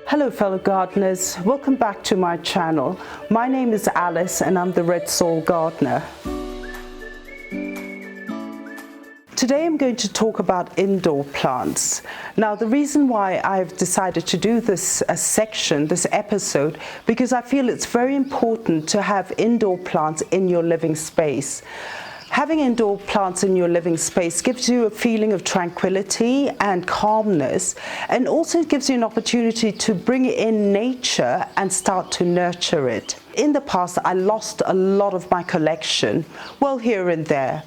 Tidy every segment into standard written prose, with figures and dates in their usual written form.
Hello fellow gardeners, welcome back to my channel. My name is Alice and I'm the Red Soul Gardener. Today I'm going to talk about indoor plants. Now the reason why I've decided to do this section, this episode, because I feel it's very important to have indoor plants in your living space. Having indoor plants in your living space gives you a feeling of tranquility and calmness, and also gives you an opportunity to bring in nature and start to nurture it. In the past, I lost a lot of my collection, well, here and there.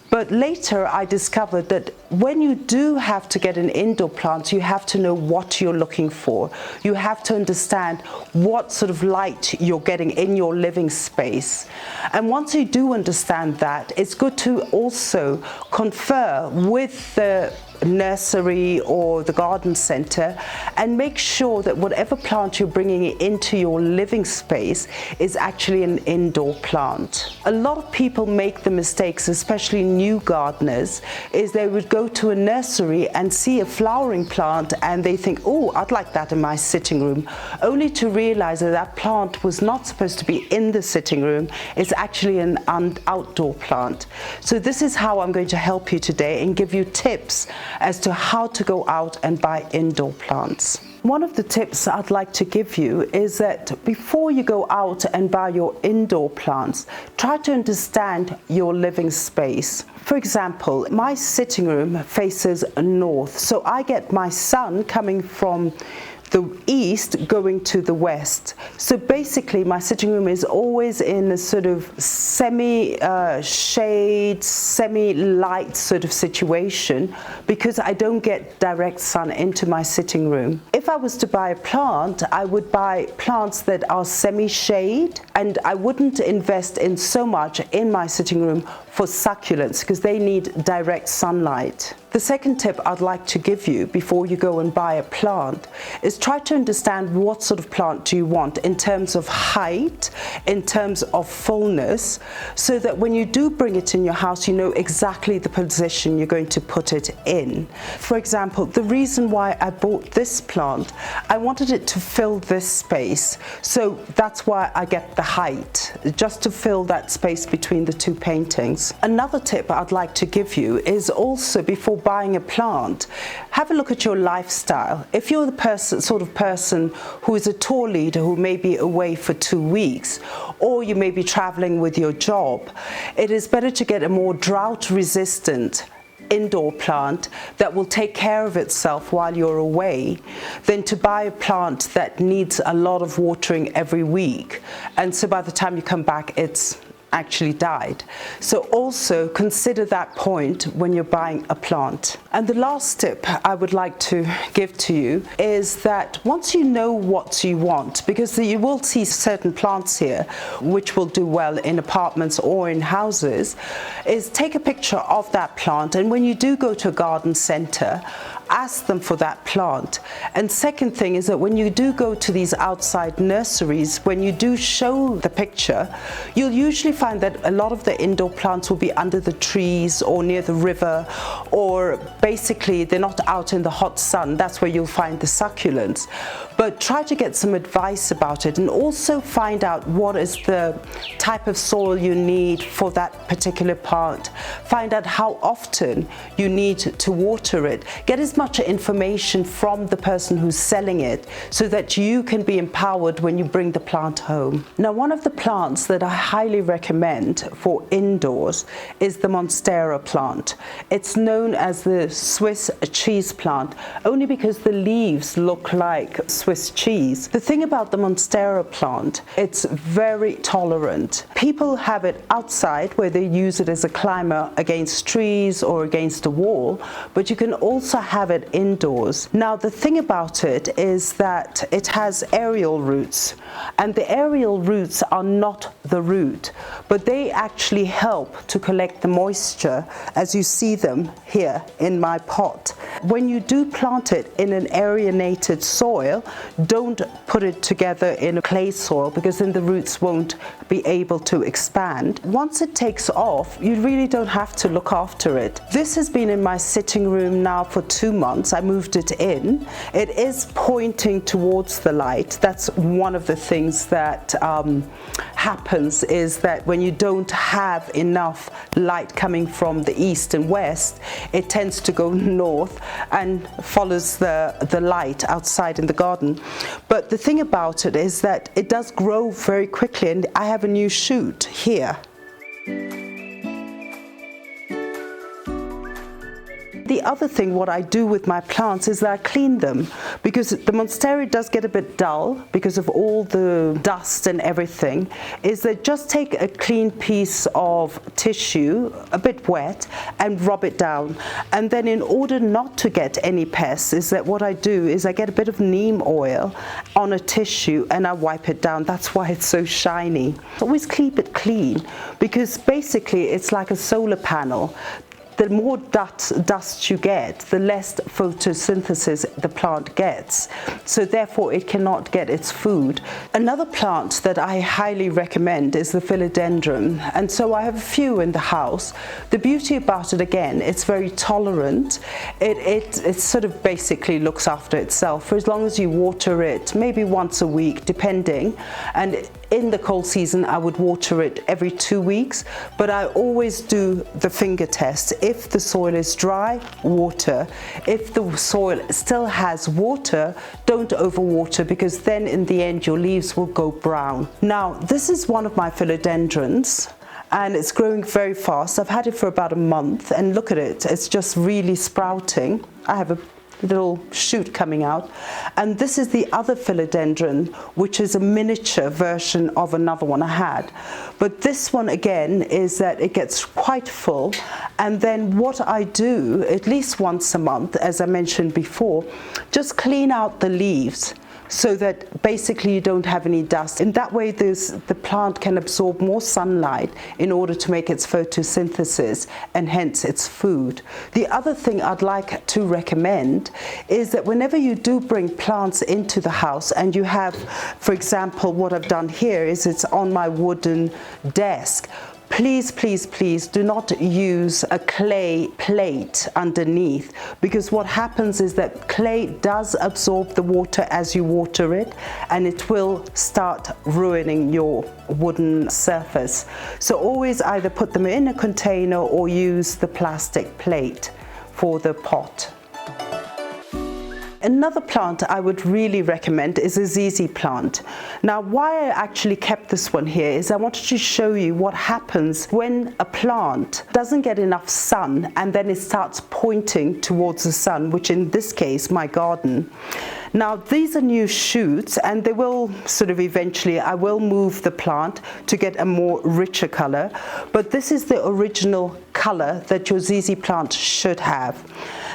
But later I discovered that when you do have to get an indoor plant, you have to know what you're looking for. You have to understand what sort of light you're getting in your living space. And once you do understand that, it's good to also confer with the nursery or the garden center and make sure that whatever plant you're bringing into your living space is actually an indoor plant. A lot of people make the mistakes, especially new gardeners, is they would go to a nursery and see a flowering plant and they think, oh, I'd like that in my sitting room, only to realize that that plant was not supposed to be in the sitting room. It's actually an outdoor plant. So this is how I'm going to help you today and give you tips as to how to go out and buy indoor plants. One of the tips I'd like to give you is that before you go out and buy your indoor plants, try to understand your living space. For example, my sitting room faces north, so I get my sun coming from the east going to the west. So basically my sitting room is always in a sort of semi-shade, semi-light sort of situation because I don't get direct sun into my sitting room. If I was to buy a plant, I would buy plants that are semi-shade, and I wouldn't invest in so much in my sitting room for succulents because they need direct sunlight. The second tip I'd like to give you before you go and buy a plant is try to understand what sort of plant do you want in terms of height, in terms of fullness, so that when you do bring it in your house, you know exactly the position you're going to put it in. For example, the reason why I bought this plant, I wanted it to fill this space. So that's why I get the height, just to fill that space between the two paintings. Another tip I'd like to give you is also before buying a plant, have a look at your lifestyle. If you're the sort of person who is a tour leader who may be away for 2 weeks, or you may be traveling with your job, it is better to get a more drought resistant indoor plant that will take care of itself while you're away than to buy a plant that needs a lot of watering every week, and so by the time you come back it's actually died. So also consider that point when you're buying a plant. And the last tip I would like to give to you is that once you know what you want, because you will see certain plants here which will do well in apartments or in houses, is take a picture of that plant, and when you do go to a garden center, ask them for that plant. And second thing is that when you do go to these outside nurseries, when you do show the picture, you'll usually find that a lot of the indoor plants will be under the trees or near the river, or basically they're not out in the hot sun. That's where you'll find the succulents. But try to get some advice about it, and also find out what is the type of soil you need for that particular plant. Find out how often you need to water it. Get as much information from the person who's selling it so that you can be empowered when you bring the plant home. Now, one of the plants that I highly recommend for indoors is the Monstera plant. It's known as the Swiss cheese plant only because the leaves look like Swiss cheese. The thing about the Monstera plant, it's very tolerant. People have it outside where they use it as a climber against trees or against a wall, but you can also have it indoors. Now the thing about it is that it has aerial roots, and the aerial roots are not the root, but they actually help to collect the moisture as you see them here in my pot. When you do plant it in an aerated soil, don't put it together in a clay soil because then the roots won't be able to expand. Once it takes off, you really don't have to look after it. This has been in my sitting room now for 2 2 months. I moved it in. It is pointing towards the light. That's one of the things that happens, is that when you don't have enough light coming from the east and west, it tends to go north and follows the light outside in the garden. But the thing about it is that it does grow very quickly, and I have a new shoot here. The other thing what I do with my plants is that I clean them, because the Monstera does get a bit dull because of all the dust and everything, is that just take a clean piece of tissue, a bit wet, and rub it down. And then in order not to get any pests, is that what I do is I get a bit of neem oil on a tissue and I wipe it down. That's why it's so shiny. Always keep it clean, because basically it's like a solar panel. The more dust you get, the less photosynthesis the plant gets. So therefore it cannot get its food. Another plant that I highly recommend is the Philodendron. And so I have a few in the house. The beauty about it, again, it's very tolerant. It sort of basically looks after itself for as long as you water it, maybe once a week, depending. And in the cold season, I would water it every 2 weeks, but I always do the finger test. If the soil is dry, water. If the soil still has water, don't overwater, because then in the end your leaves will go brown. Now, this is one of my philodendrons, and it's growing very fast. I've had it for about a month, and look at it, it's just really sprouting. I have a little shoot coming out. And this is the other philodendron, which is a miniature version of another one I had. But this one again is that it gets quite full, and then what I do at least once a month, as I mentioned before, just clean out the leaves, so that basically you don't have any dust. In that way the plant can absorb more sunlight in order to make its photosynthesis and hence its food. The other thing I'd like to recommend is that whenever you do bring plants into the house and you have, for example, what I've done here is it's on my wooden desk. Please, please, please do not use a clay plate underneath, because what happens is that clay does absorb the water as you water it, and it will start ruining your wooden surface. So always either put them in a container or use the plastic plate for the pot. Another plant I would really recommend is a ZZ plant. Now, why I actually kept this one here is I wanted to show you what happens when a plant doesn't get enough sun and then it starts pointing towards the sun, which in this case, my garden. Now, these are new shoots, and they will sort of eventually, I will move the plant to get a more richer color, but this is the original color that your ZZ plant should have.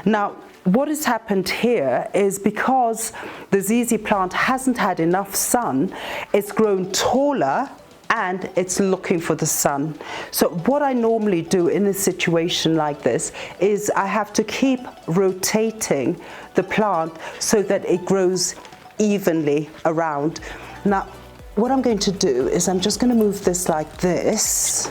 Now, what has happened here is because the ZZ plant hasn't had enough sun, it's grown taller and it's looking for the sun. So what I normally do in a situation like this is I have to keep rotating the plant so that it grows evenly around. Now, what I'm going to do is I'm just going to move this like this.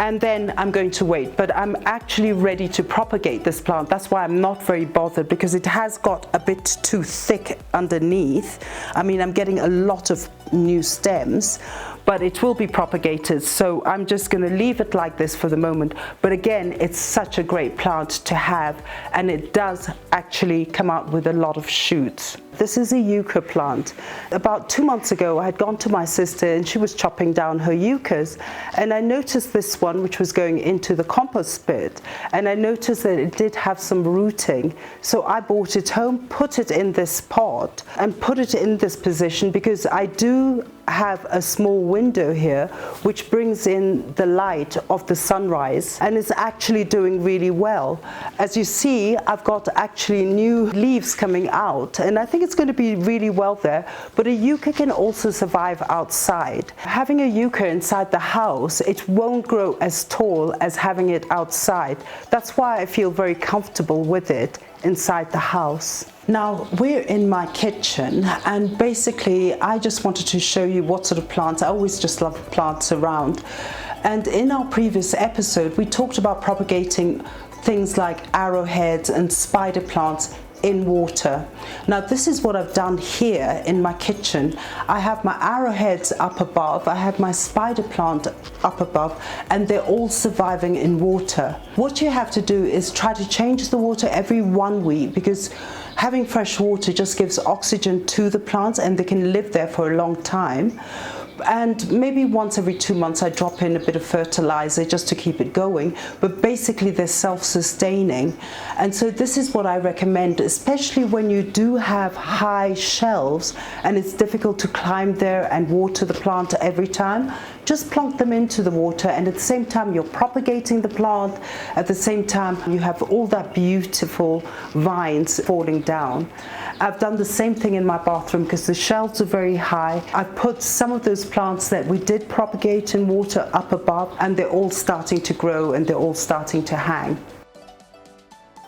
And then I'm going to wait, but I'm actually ready to propagate this plant. That's why I'm not very bothered, because it has got a bit too thick underneath. I mean, I'm getting a lot of new stems, but it will be propagated. So I'm just going to leave it like this for the moment. But again, it's such a great plant to have, and it does actually come out with a lot of shoots. This is a yucca plant. About 2 months ago, I had gone to my sister and she was chopping down her yuccas, and I noticed this one which was going into the compost pit, and I noticed that it did have some rooting. So I brought it home, put it in this pot and put it in this position, because I do have a small window here which brings in the light of the sunrise, and it's actually doing really well. As you see, I've got actually new leaves coming out, and I think it's going to be really well there. But a yucca can also survive outside. Having a yucca inside the house, it won't grow as tall as having it outside. That's why I feel very comfortable with it inside the house. Now, we're in my kitchen, and basically I just wanted to show you what sort of plants. I always just love plants around. And in our previous episode, we talked about propagating things like arrowheads and spider plants in water. Now this is what I've done here in my kitchen. I have my arrowheads up above, I have my spider plant up above, and they're all surviving in water. What you have to do is try to change the water every 1 week, because having fresh water just gives oxygen to the plants and they can live there for a long time. And maybe once every 2 months I drop in a bit of fertilizer just to keep it going, but basically they're self-sustaining. And so this is what I recommend, especially when you do have high shelves and it's difficult to climb there and water the plant every time. Just plunk them into the water, and at the same time you're propagating the plant, at the same time you have all that beautiful vines falling down. I've done the same thing in my bathroom because the shelves are very high. I've put some of those plants that we did propagate in water up above, and they're all starting to grow and they're all starting to hang.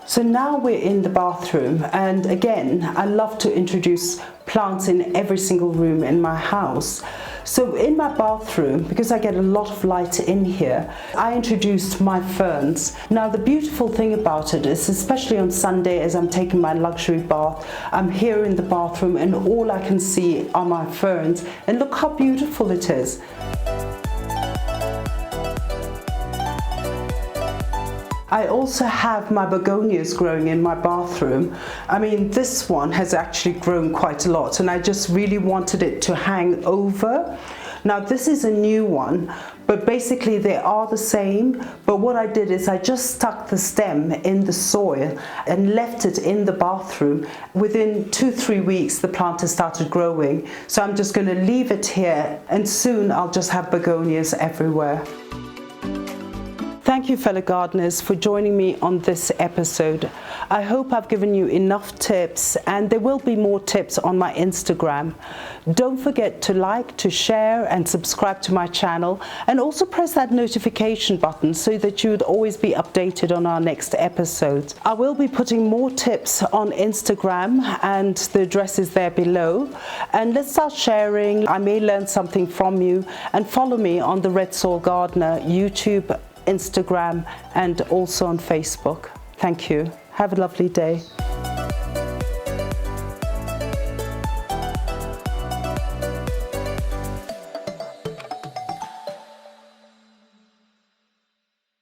So now we're in the bathroom, and again, I love to introduce plants in every single room in my house. So in my bathroom, because I get a lot of light in here, I introduced my ferns. Now the beautiful thing about it is, especially on Sunday as I'm taking my luxury bath, I'm here in the bathroom and all I can see are my ferns, and look how beautiful it is. I also have my begonias growing in my bathroom. I mean, this one has actually grown quite a lot, and I just really wanted it to hang over. Now this is a new one, but basically they are the same. But what I did is I just stuck the stem in the soil and left it in the bathroom. Within 2-3 weeks the plant has started growing. So I'm just going to leave it here, and soon I'll just have begonias everywhere. Thank you, fellow gardeners, for joining me on this episode. I hope I've given you enough tips, and there will be more tips on my Instagram. Don't forget to like, to share and subscribe to my channel, and also press that notification button so that you would always be updated on our next episodes. I will be putting more tips on Instagram, and the address is there below. And let's start sharing. I may learn something from you, and follow me on the Red Soil Gardener YouTube, Instagram, and also on Facebook. Thank you. Have a lovely day.